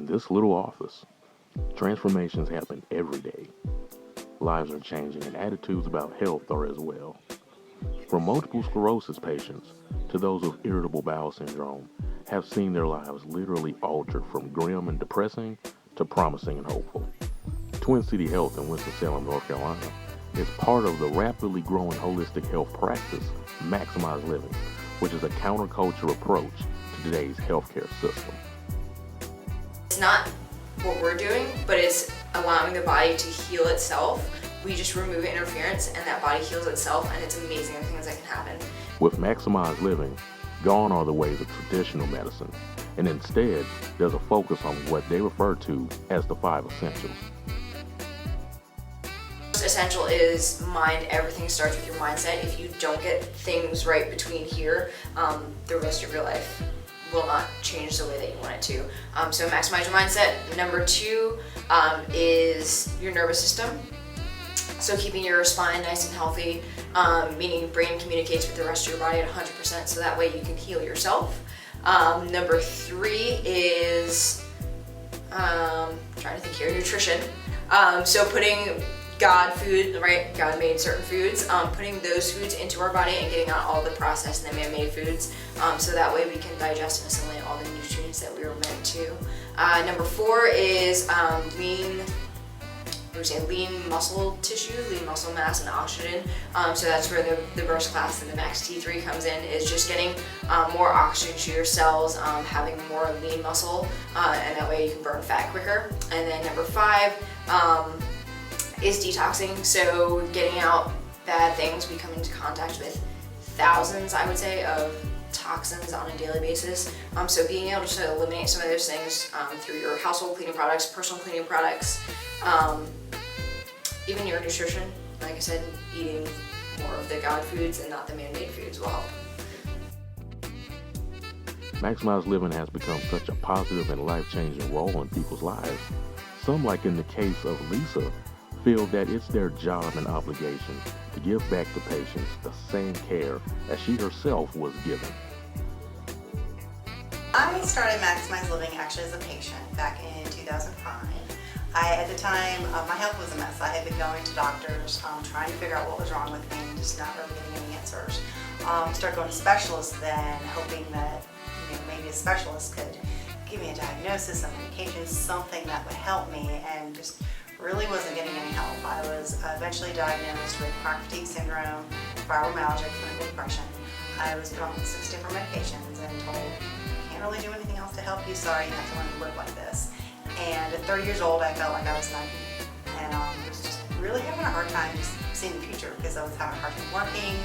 in this little office, transformations happen every day. Lives are changing and attitudes about health are as well. From multiple sclerosis patients to those with irritable bowel syndrome have seen their lives literally altered from grim and depressing to promising and hopeful. Twin City Health in Winston-Salem, North Carolina is part of the rapidly growing holistic health practice, Maximize Living, which is a counterculture approach to today's healthcare system. It's not what we're doing, but it's allowing the body to heal itself. We just remove interference and that body heals itself, and it's amazing the things that can happen. With Maximize Living, gone are the ways of traditional medicine, and instead there's a focus on what they refer to as the 5 essentials. Essential is mind. Everything starts with your mindset. If you don't get things right between here, the rest of your life will not change the way that you want it to. So maximize your mindset. Number 2 is your nervous system. So keeping your spine nice and healthy, meaning your brain communicates with the rest of your body at 100%, so that way you can heal yourself. Number 3 is, trying to think here, nutrition. So putting food, right? God made certain foods, putting those foods into our body and getting out all the processed and man-made foods, so that way we can digest and assimilate all the nutrients that we were meant to. Number 4 is lean muscle tissue, lean muscle mass, and oxygen. So that's where the burst class and the Max T3 comes in, is just getting more oxygen to your cells, having more lean muscle, and that way you can burn fat quicker. And then number 5 is detoxing, so getting out bad things. We come into contact with thousands, I would say, of toxins on a daily basis. So being able to eliminate some of those things through your household cleaning products, personal cleaning products, even your nutrition. Like I said, eating more of the God foods and not the man-made foods will help. Maximize Living has become such a positive and life-changing role in people's lives. Some, like in the case of Lisa, feel that it's their job and obligation to give back to patients the same care as she herself was given. I started Maximize Living actually as a patient back in 2005. At the time, my health was a mess. I had been going to doctors, trying to figure out what was wrong with me, just not really getting any answers. Started going to specialists then, hoping that maybe a specialist could give me a diagnosis, some medication, something that would help me, and just really wasn't getting any help. I was eventually diagnosed with chronic fatigue syndrome, fibromyalgia, clinical depression. I was put on 6 different medications and told, you can't really do anything else to help you, sorry, you have to learn to live like this. And at 30 years old, I felt like I was 90, and was just really having a hard time just seeing the future, because I was having a hard time working.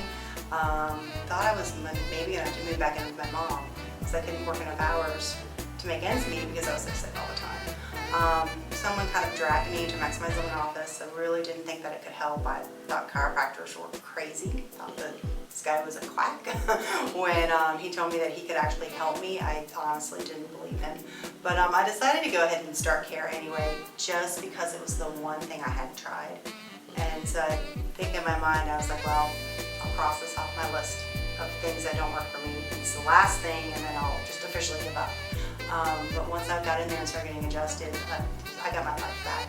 Thought I was maybe going to have to move back in with my mom, because I couldn't work enough hours to make ends meet because I was so sick all the time. Someone kind of dragged me to Maximize Living office. I really didn't think that it could help. I thought chiropractors were crazy. Thought that this guy was a quack. When he told me that he could actually help me, I honestly didn't believe him. But I decided to go ahead and start care anyway, just because it was the one thing I hadn't tried. And so I think in my mind, I was like, well, I'll cross this off my list of things that don't work for me. It's the last thing, and then I'll just officially give up. But once I got in there and started getting adjusted, I got my life back.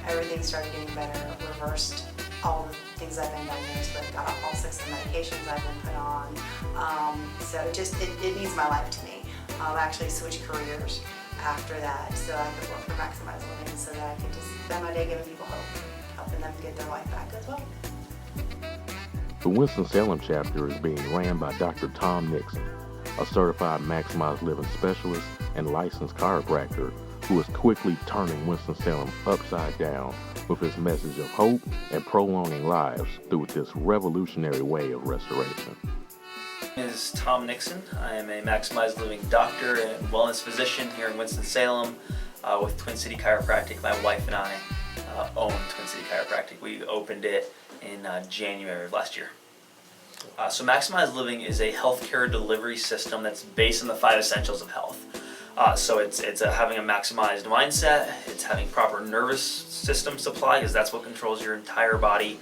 Everything started getting better, reversed all the things I've been diagnosed with, got off all 6 of the medications I've been put on. So it means my life to me. I actually switched careers after that, so I could work for Maximize Living, so that I could just spend my day giving people hope, helping them get their life back as well. The Winston-Salem chapter is being ran by Dr. Tom Nixon, a certified Maximize Living specialist and licensed chiropractor who is quickly turning Winston-Salem upside down with his message of hope and prolonging lives through this revolutionary way of restoration. My name is Tom Nixon. I am a Maximize Living doctor and wellness physician here in Winston-Salem with Twin City Chiropractic. My wife and I own Twin City Chiropractic. We opened it in January of last year. So Maximize Living is a healthcare delivery system that's based on the 5 essentials of health. So it's having a maximized mindset, it's having proper nervous system supply, because that's what controls your entire body,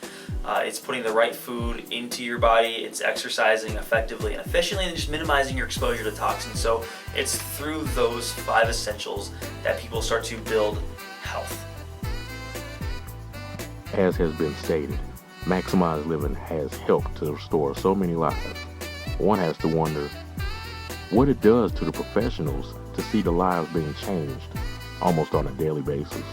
It's putting the right food into your body, it's exercising effectively and efficiently, and just minimizing your exposure to toxins. So it's through those 5 essentials that people start to build health. As has been stated, Maximized Living has helped to restore so many lives. One has to wonder what it does to the professionals to see the lives being changed almost on a daily basis.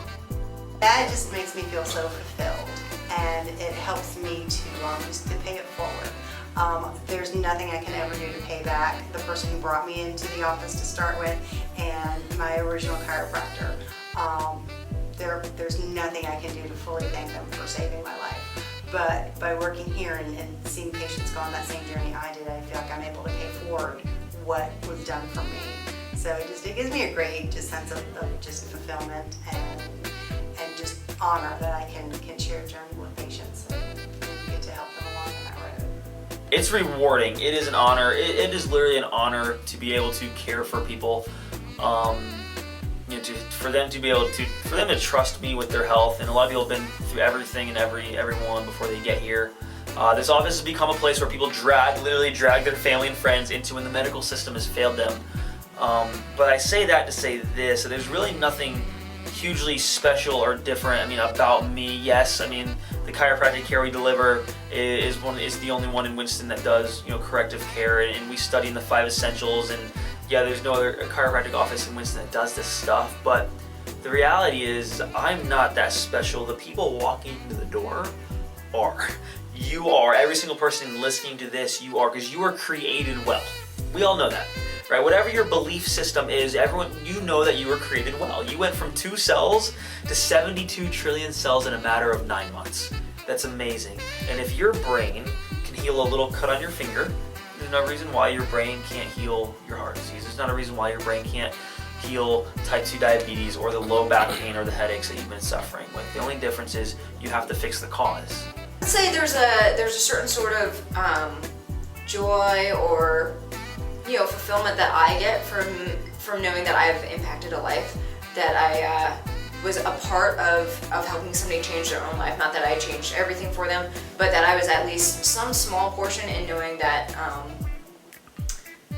That just makes me feel so fulfilled, and it helps me to just to pay it forward. There's nothing I can ever do to pay back the person who brought me into the office to start with and my original chiropractor. There's nothing I can do to fully thank them for saving my life. But by working here and seeing patients go on that same journey I did, I feel like I'm able to pay forward what was done for me. So it gives me a great sense of just fulfillment and just honor that I can share a journey with patients and get to help them along in that road. It's rewarding. It is an honor. It is literally an honor to be able to care for people. For them to trust me with their health. And a lot of people have been through everything and everyone before they get here. This office has become a place where people literally drag their family and friends into when the medical system has failed them. But I say that to say this: so there's really nothing hugely special or different, about me. Yes, the chiropractic care we deliver is the only one in Winston that does, corrective care, and we study in the 5 essentials. And yeah, there's no other chiropractic office in Winston that does this stuff. But the reality is, I'm not that special. The people walking into the door are. You are. Every single person listening to this, you are, because you are created well. We all know that. Right? Whatever your belief system is, you know that you were created well. You went from 2 cells to 72 trillion cells in a matter of 9 months. That's amazing. And if your brain can heal a little cut on your finger, there's no reason why your brain can't heal your heart disease. There's not a reason why your brain can't heal type 2 diabetes or the low back pain or the headaches that you've been suffering with. The only difference is you have to fix the cause. I'd say there's a certain sort of joy or fulfillment that I get from knowing that I've impacted a life, that I was a part of helping somebody change their own life. Not that I changed everything for them, but that I was at least some small portion in knowing that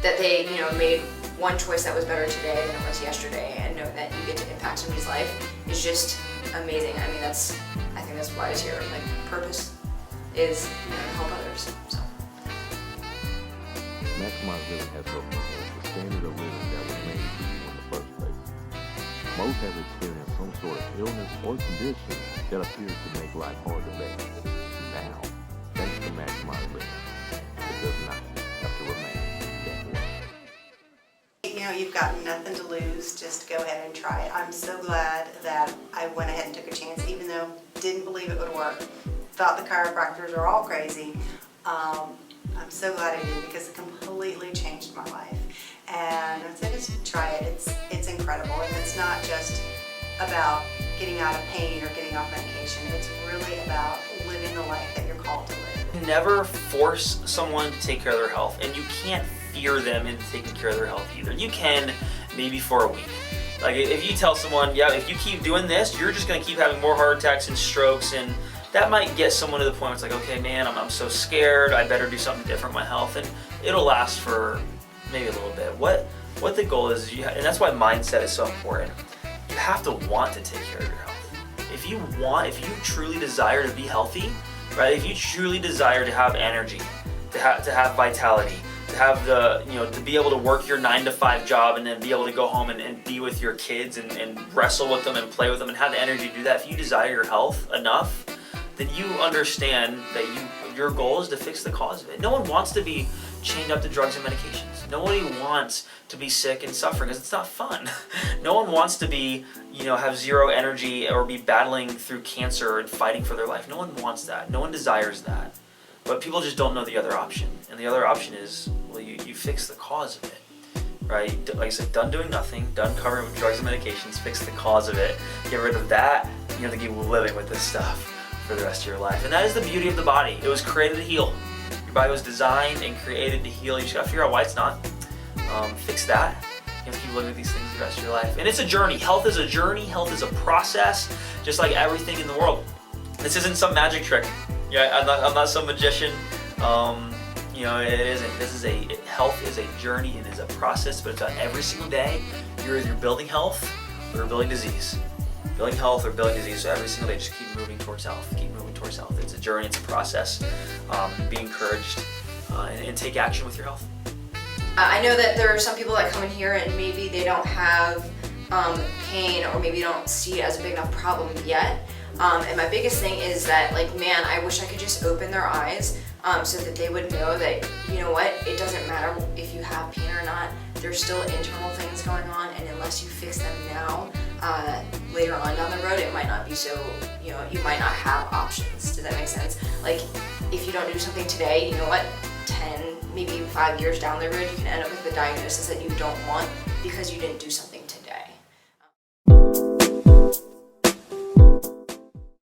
that they made one choice that was better today than it was yesterday, and knowing that you get to impact somebody's life is just amazing. I think that's why it's here. Like, purpose is to help others. So. Maximized Living has helped enhance the standard of living that was made for you in the first place. Most have experienced some sort of illness or condition that appears to make life hard to bear. Now, thanks to Maximized Living, it does not have to remain that way. You've got nothing to lose. Just go ahead and try it. I'm so glad that I went ahead and took a chance, even though didn't believe it would work. Thought the chiropractors are all crazy. I'm so glad I did, because it completely changed my life. And I said, just try it. It's incredible. And it's not just about getting out of pain or getting off medication. It's really about living the life that you're called to live. Never force someone to take care of their health, and you can't fear them into taking care of their health either. You can, maybe for a week. Like, if you tell someone, yeah, if you keep doing this, you're just going to keep having more heart attacks and strokes, and that might get someone to the point where it's like, okay, man, I'm so scared, I better do something different with my health, and it'll last for maybe a little bit. What the goal is, and that's why mindset is so important. You have to want to take care of your health. If you truly desire to be healthy, right? If you truly desire to have energy, to have vitality, to have to be able to work your 9-to-5 job and then be able to go home and be with your kids and wrestle with them and play with them and have the energy to do that. If you desire your health enough, then you understand that your goal is to fix the cause of it. No one wants to be chained up to drugs and medications. Nobody wants to be sick and suffering, because it's not fun. No one wants to be, have zero energy or be battling through cancer and fighting for their life. No one wants that. No one desires that. But people just don't know the other option. And the other option is, well, you fix the cause of it, right? Like I said, done doing nothing, done covering with drugs and medications, fix the cause of it. Get rid of that, you have to keep living with this stuff for the rest of your life. And that is the beauty of the body. It was created to heal. Your body was designed and created to heal. You just gotta figure out why it's not. Fix that. You have to keep living with these things the rest of your life. And it's a journey. Health is a journey. Health is a process, just like everything in the world. This isn't some magic trick. Yeah, I'm not some magician. You know, it isn't. Health is a journey and is a process, but it's on every single day. You're either building health or building disease. Building health or building disease. So every single day, just keep moving towards health. Keep moving towards health. It's a journey. It's a process. Be encouraged and take action with your health. I know that there are some people that come in here and maybe they don't have pain, or maybe don't see it as a big enough problem yet. And my biggest thing is that, like, man, I wish I could just open their eyes so that they would know that, you know what, it doesn't matter if you have pain or not. There's still internal things going on, and unless you fix them now, later on down the road, it might not be so, you know, you might not have options. Does that make sense? Like, if you don't do something today, you know what, 10, maybe 5 years down the road, you can end up with a diagnosis that you don't want because you didn't do something